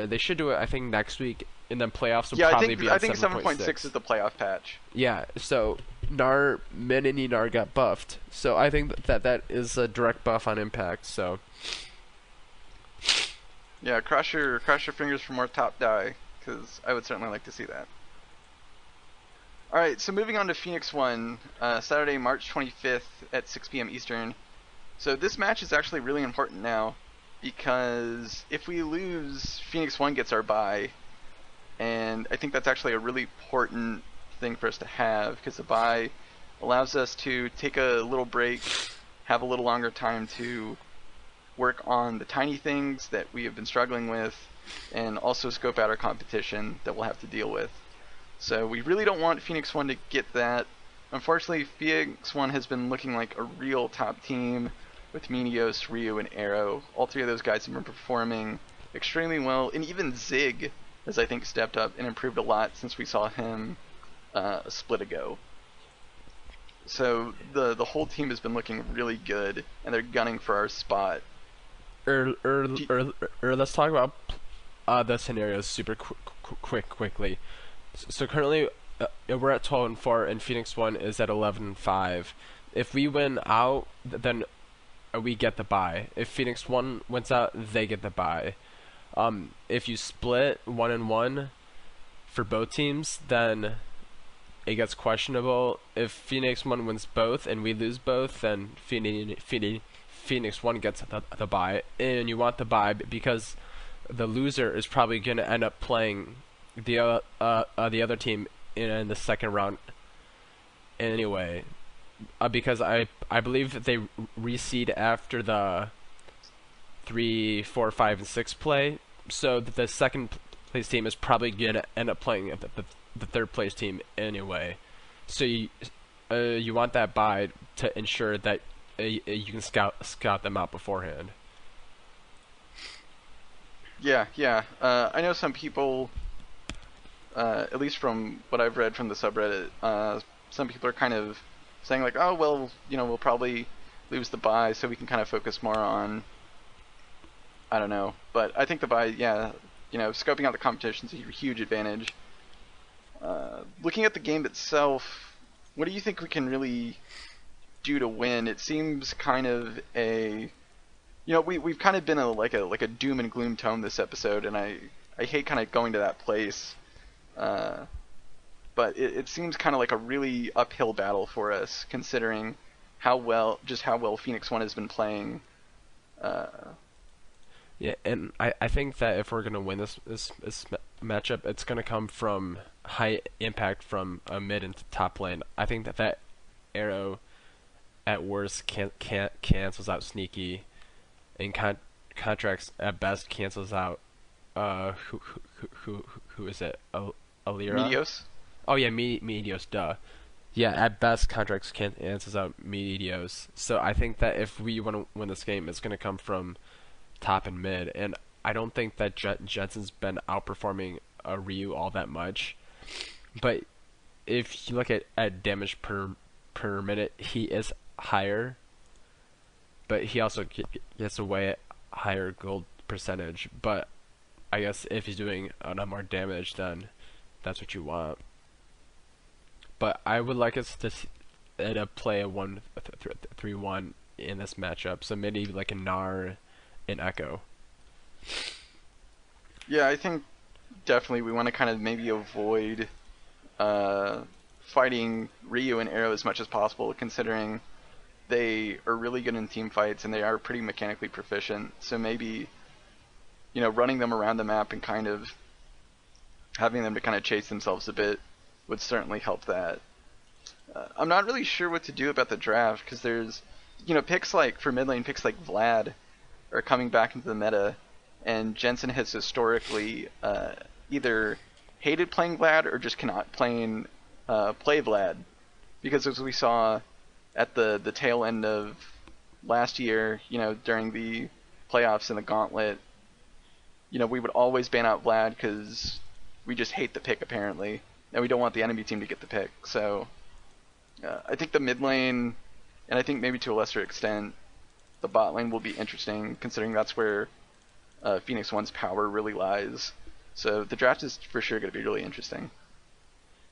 they should do it I think next week, and then playoffs will Yeah, probably be I on think 7.6 is 7.6. the playoff patch. Yeah, so Mini Nar got buffed, so I think that is a direct buff on Impact. So Yeah, cross your fingers for more top die, because I would certainly like to see that. All right, so moving on to Phoenix One, Saturday, March 25th at 6 p.m. Eastern. So this match is actually really important now, because if we lose, Phoenix One gets our bye, and I think that's actually a really important thing for us to have, because the bye allows us to take a little break, have a little longer time to work on the tiny things that we have been struggling with, and also scope out our competition that we'll have to deal with. So we really don't want Phoenix One to get that. Unfortunately, Phoenix One has been looking like a real top team with Minios, Ryu, and Arrow. All 3 of those guys have been performing extremely well, and even Zig has, I think, stepped up and improved a lot since we saw him a split ago. So the whole team has been looking really good, and they're gunning for our spot. let's talk about the scenarios super quickly. So currently, we're at 12-4, and Phoenix One is at 11-5. If we win out, then we get the bye. If Phoenix One wins out, they get the bye. If you split 1-1 for both teams, then it gets questionable. If Phoenix One wins both and we lose both, then Phoenix One gets the bye, and you want the bye because the loser is probably going to end up playing the other team in the second round anyway, because I believe that they reseed after the 3, 4, 5, and 6 play, so the second place team is probably gonna end up playing the third place team anyway. So you want that bye to ensure that you can scout them out beforehand. Yeah. I know some people, at least from what I've read from the subreddit, some people are kind of saying like, oh well, we'll probably lose the bye, so we can kind of focus more on, I don't know. But I think the bye, yeah, scoping out the competition is a huge advantage. Looking at the game itself, what do you think we can really do to win? It seems kind of we've kind of been like a doom and gloom tone this episode, and I hate kind of going to that place. But it seems kind of like a really uphill battle for us, considering how well Phoenix One has been playing. Yeah, and I think that if we're gonna win this matchup, it's gonna come from high impact from a mid and top lane. I think that Arrow at worst cancels out Sneaky, and contracts at best cancels out who is it? Alira? Medios? Oh yeah, Medios, duh. Yeah, at best, contracts cancels out medios. So I think that if we want to win this game, it's going to come from top and mid. And I don't think that Jensen's been outperforming Ryu all that much. But if you look at damage per minute, he is higher. But he also gets a way higher gold percentage. But I guess if he's doing enough more damage, then that's what you want. But I would like us to play a 1-3-1 in this matchup. So maybe like a Gnar and Echo. Yeah, I think definitely we want to kind of maybe avoid fighting Ryu and Arrow as much as possible, considering they are really good in team fights and they are pretty mechanically proficient. So maybe, running them around the map and kind of having them to kind of chase themselves a bit would certainly help that. I'm not really sure what to do about the draft because there's, picks like, for mid lane, picks like Vlad are coming back into the meta, and Jensen has historically either hated playing Vlad or just cannot play Vlad, because as we saw at the tail end of last year, during the playoffs in the gauntlet, we would always ban out Vlad because we just hate the pick apparently, and we don't want the enemy team to get the pick. So I think the mid lane, and I think maybe to a lesser extent, the bot lane will be interesting, considering that's where Phoenix One's power really lies. So the draft is for sure going to be really interesting.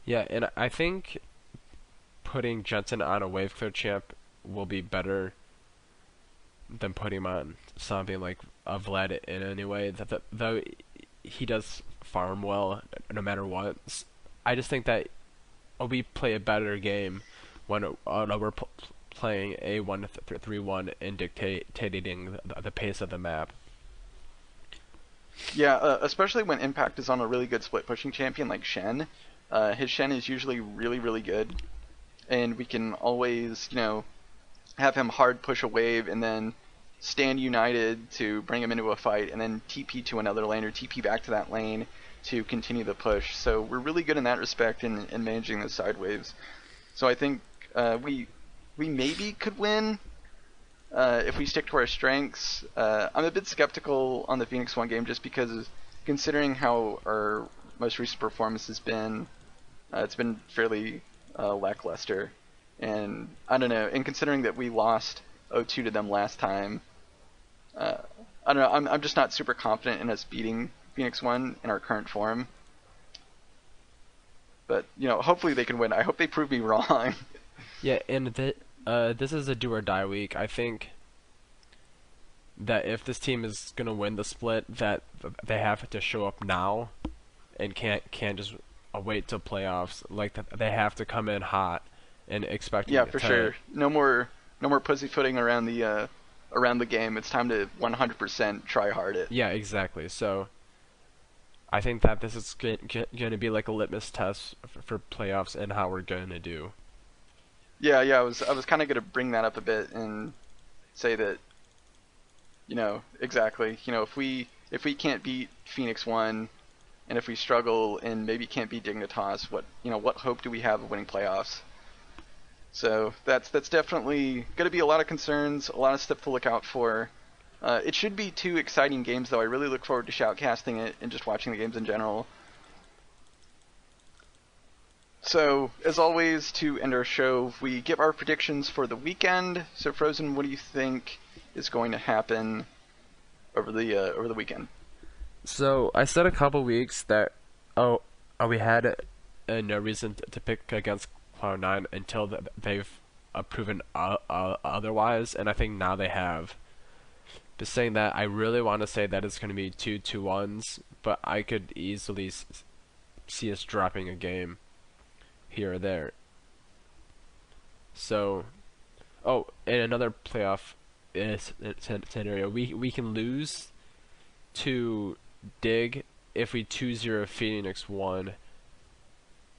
Yeah, and I think putting Jensen on a wave clear champ will be better than putting him on something like a Vlad in anyway. Though he does farm well no matter what. I just think that we play a better game when we're playing a 1-3-1 and dictating the pace of the map. Yeah, especially when Impact is on a really good split pushing champion like Shen. His Shen is usually really, really good, and we can always, have him hard push a wave and then stand united to bring him into a fight, and then TP to another lane or TP back to that lane to continue the push. So we're really good in that respect in managing the side waves. So I think we maybe could win if we stick to our strengths. I'm a bit skeptical on the Phoenix One game just because, considering how our most recent performance has been, it's been fairly lackluster. And I don't know, and considering that we lost 0-2 to them last time, I don't know, I'm just not super confident in us beating Phoenix One in our current form. But, hopefully they can win. I hope they prove me wrong. Yeah, and this is a do or die week. I think that if this team is gonna win the split, that they have to show up now, and can't just wait till playoffs. Like they have to come in hot and expecting. Yeah, for sure. No more pussyfooting around the game. It's time to 100% try hard it. Yeah, exactly. So I think that this is going to be like a litmus test for playoffs and how we're going to do. Yeah. I was kind of going to bring that up a bit and say that, exactly. If we can't beat Phoenix One, and if we struggle and maybe can't beat Dignitas, what hope do we have of winning playoffs? So that's definitely going to be a lot of concerns, a lot of stuff to look out for. It should be 2 exciting games, though. I really look forward to shoutcasting it and just watching the games in general. So, as always, to end our show, we give our predictions for the weekend. So, Frozen, what do you think is going to happen over the weekend? So, I said a couple weeks that we had no reason to pick against Cloud9 until they've proven otherwise, and I think now they have. But saying that, I really want to say that it's going to be 2-2-1s, but I could easily see us dropping a game here or there. So, in another playoff scenario, we can lose to Dig if we 2-0 Phoenix 1,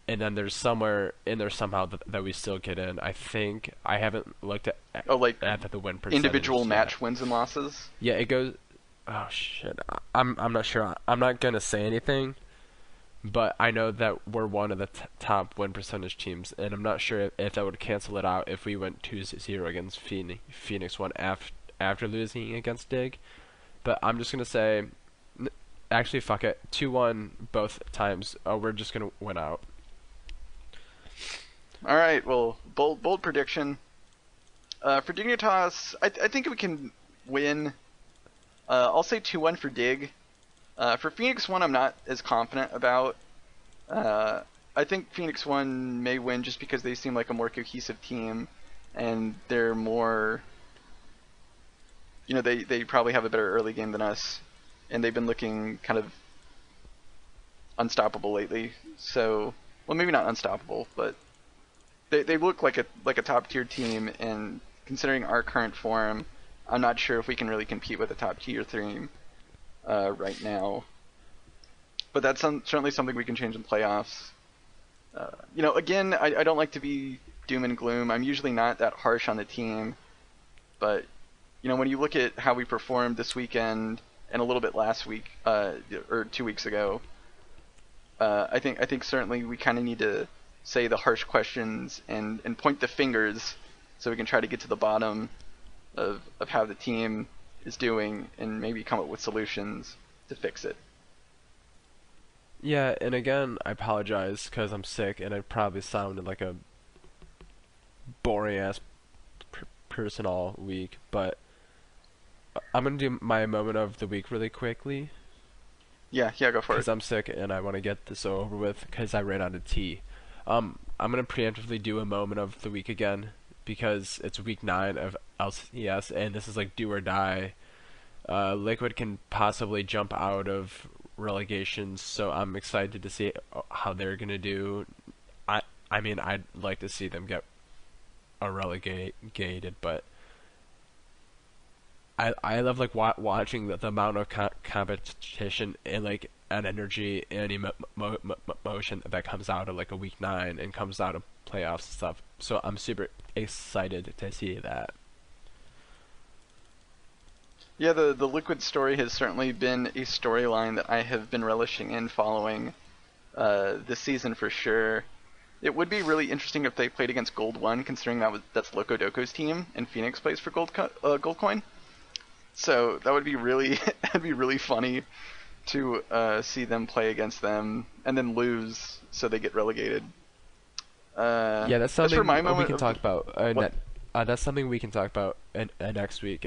and then there's somewhere in there somehow that we still get in. I think I haven't looked at the win percentage. Individual match wins and losses. Yeah, it goes. Oh shit! I'm not sure. I'm not gonna say anything, but I know that we're one of the top win percentage teams, and I'm not sure if that would cancel it out if we went 2-0 against Phoenix 1 after losing against Dig. But I'm just gonna say, actually, fuck it, 2-1 both times. We're just gonna win out. All right. Well, bold prediction. For Dignitas, I think we can win. I'll say 2-1 for Dig. For Phoenix 1, I'm not as confident about. I think Phoenix 1 may win just because they seem like a more cohesive team, and they're more, they probably have a better early game than us, and they've been looking kind of unstoppable lately. So, well, maybe not unstoppable, but they look like a top tier team, and considering our current form, I'm not sure if we can really compete with a top tier team right now. But that's certainly something we can change in playoffs. Again, I don't like to be doom and gloom. I'm usually not that harsh on the team, but when you look at how we performed this weekend and a little bit last week or 2 weeks ago, I think certainly we kind of need to say the harsh questions and point the fingers so we can try to get to the bottom of how the team is doing and maybe come up with solutions to fix it. Yeah, and again, I apologize because I'm sick and I probably sounded like a boring ass person all week, but I'm gonna do my moment of the week really quickly. Yeah, go for it. Because I'm sick and I want to get this over with because I ran out of tea. I'm gonna preemptively do a moment of the week again because it's week 9 of LCS and this is like do or die. Liquid can possibly jump out of relegation, so I'm excited to see how they're gonna do. I mean, I'd like to see them get relegated, but I love like watching the amount of competition and like an energy and emotion that comes out of like a week 9 and comes out of playoffs and stuff. So I'm super excited to see that. Yeah, the Liquid story has certainly been a storyline that I have been relishing in following this season for sure. It would be really interesting if they played against Gold 1, considering that's Loco Doco's team, and Phoenix plays for Gold Coin. So that would be really that'd be really funny to see them play against them and then lose, so they get relegated. Yeah, that's something we can talk about. That's something we can talk about next week.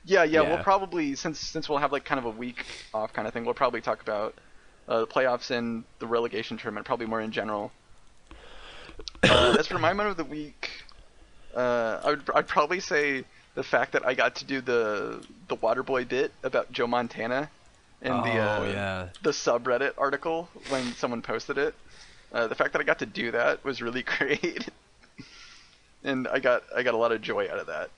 Yeah, we'll probably since we'll have like kind of a week off kind of thing, we'll probably talk about the playoffs and the relegation tournament, probably more in general. As for my moment of the week, I'd probably say the fact that I got to do the Waterboy bit about Joe Montana in the subreddit article when someone posted it. The fact that I got to do that was really great, and I got a lot of joy out of that.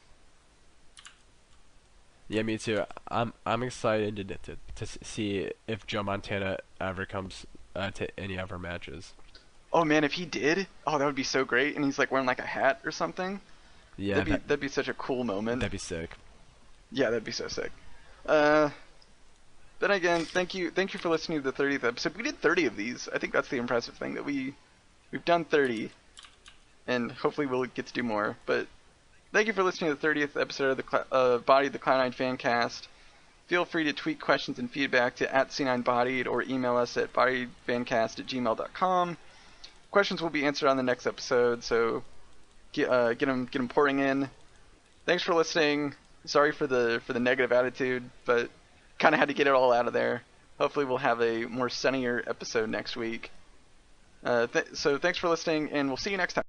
Yeah, me too. I'm excited to see if Joe Montana ever comes to any of our matches. Oh man, if he did, that would be so great. And he's like wearing like a hat or something. Yeah, that'd be such a cool moment. That'd be sick. Yeah, that'd be so sick. Then again, thank you for listening to the 30th episode. We did 30 of these. I think that's the impressive thing, that we've done 30, and hopefully we'll get to do more. But thank you for listening to the 30th episode of the Body of the Cloud9 Fancast. Feel free to tweet questions and feedback to @C9Bodied or email us at bodyfancast@gmail.com. Questions will be answered on the next episode, so get them pouring in. Thanks for listening. Sorry for the negative attitude, but kind of had to get it all out of there. Hopefully we'll have a more sunnier episode next week. So thanks for listening, and we'll see you next time.